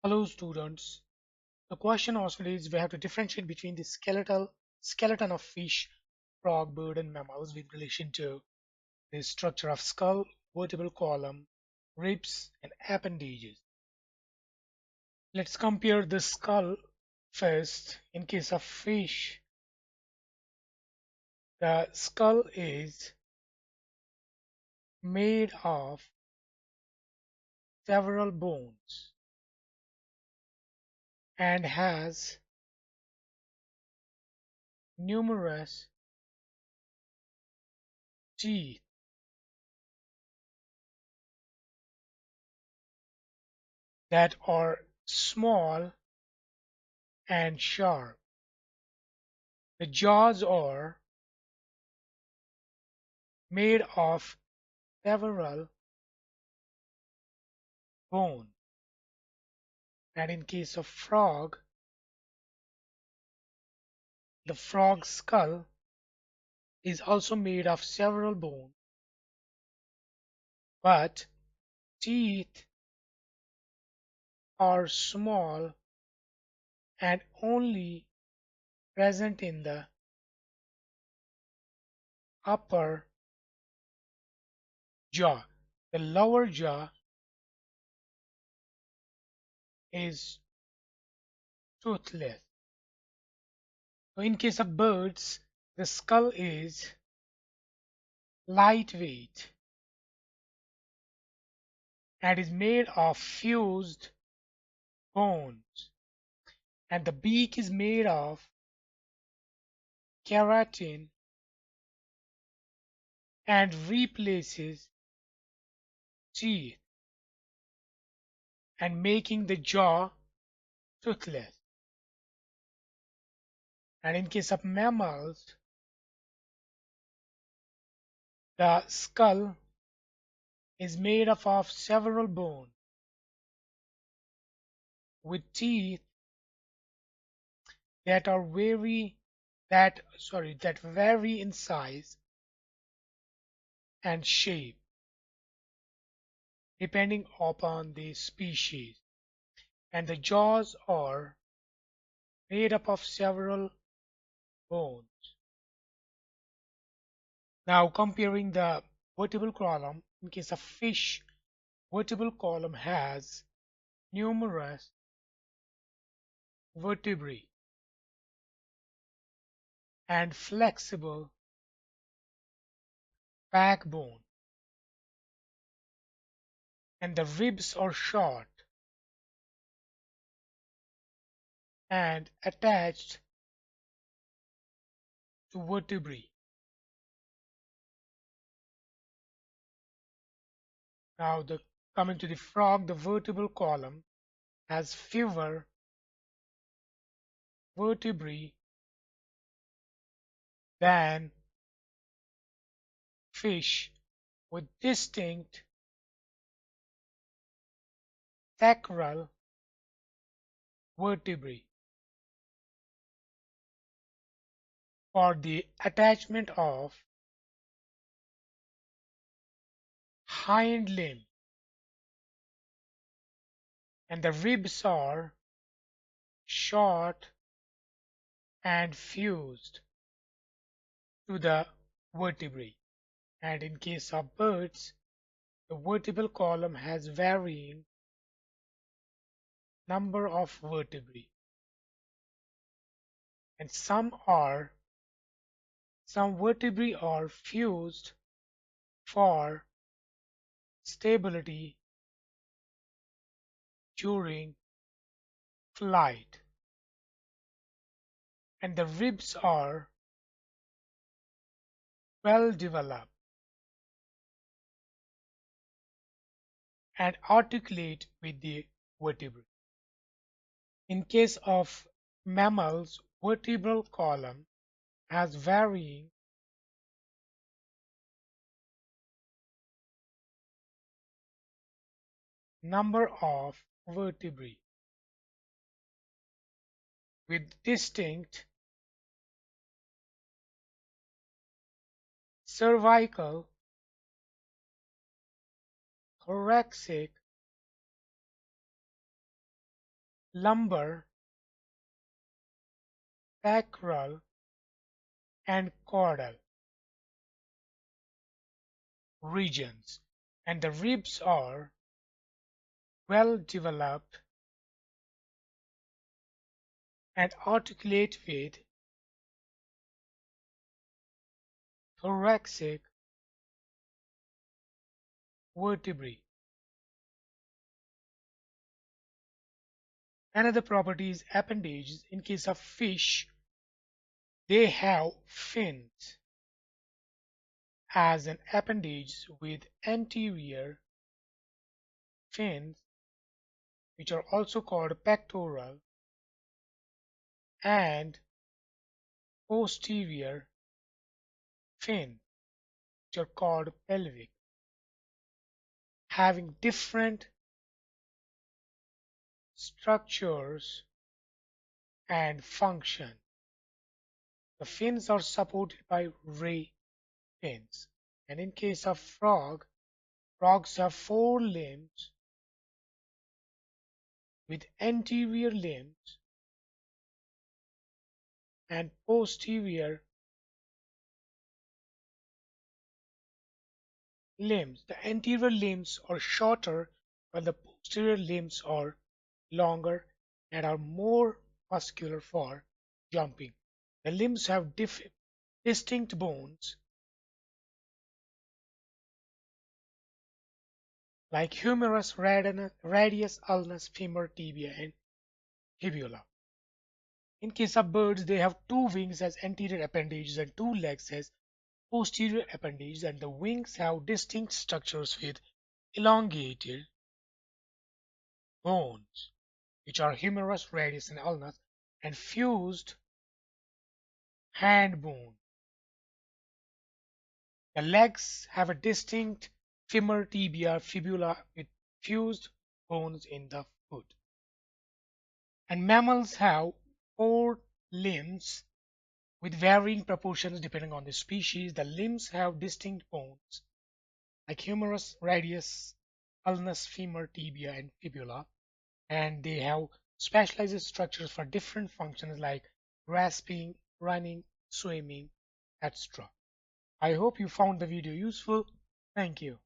Hello students. The question asked is we have to differentiate between the skeleton of fish, frog, bird and mammals with relation to the structure of skull, vertebral column, ribs and appendages. Let's compare the skull first. In case of fish, the skull is made of several bones and has numerous teeth that are small and sharp. The jaws are made of several bones, and in case of frog, the frog's skull is also made of several bones, but teeth are small and only present in the upper jaw. The lower jaw is toothless. So in case of birds, the skull is lightweight and is made of fused bones, and the beak is made of keratin and replaces teeth and making the jaw toothless. And in case of mammals, the skull is made up of several bones with teeth that are that vary in size and shape depending upon the species, and the jaws are made up of several bones. Now comparing the vertebral column, in case of fish, vertebral column has numerous vertebrae and flexible backbone, and the ribs are short and attached to vertebrae. Now coming to the frog, the vertebral column has fewer vertebrae than fish with distinct sacral vertebrae for the attachment of hind limb, and the ribs are short and fused to the vertebrae. And in case of birds, the vertebral column has varying number of vertebrae, and some vertebrae are fused for stability during flight, and the ribs are well developed and articulate with the vertebrae. In case of mammals, vertebral column has varying number of vertebrae with distinct cervical, thoracic lumbar, sacral, and caudal regions, and the ribs are well developed and articulate with thoracic vertebrae. Another property is appendages. In case of fish, they have fins as an appendage with anterior fins, which are also called pectoral, and posterior fins, which are called pelvic, having different structures and function. The fins are supported by ray fins. And in case of frogs have four limbs with anterior limbs and posterior limbs. The anterior limbs are shorter while the posterior limbs are longer and are more muscular for jumping. The limbs have distinct bones like humerus, radius, ulnus, femur, tibia, and fibula. In case of birds, they have two wings as anterior appendages and two legs as posterior appendages, and the wings have distinct structures with elongated bones, which are humerus, radius, and ulnus, and fused hand bone. The legs have a distinct femur, tibia, fibula with fused bones in the foot. And mammals have four limbs with varying proportions depending on the species. The limbs have distinct bones like humerus, radius, ulnus, femur, tibia, and fibula, and they have specialized structures for different functions like grasping, running, swimming, etc. I hope you found the video useful. Thank you.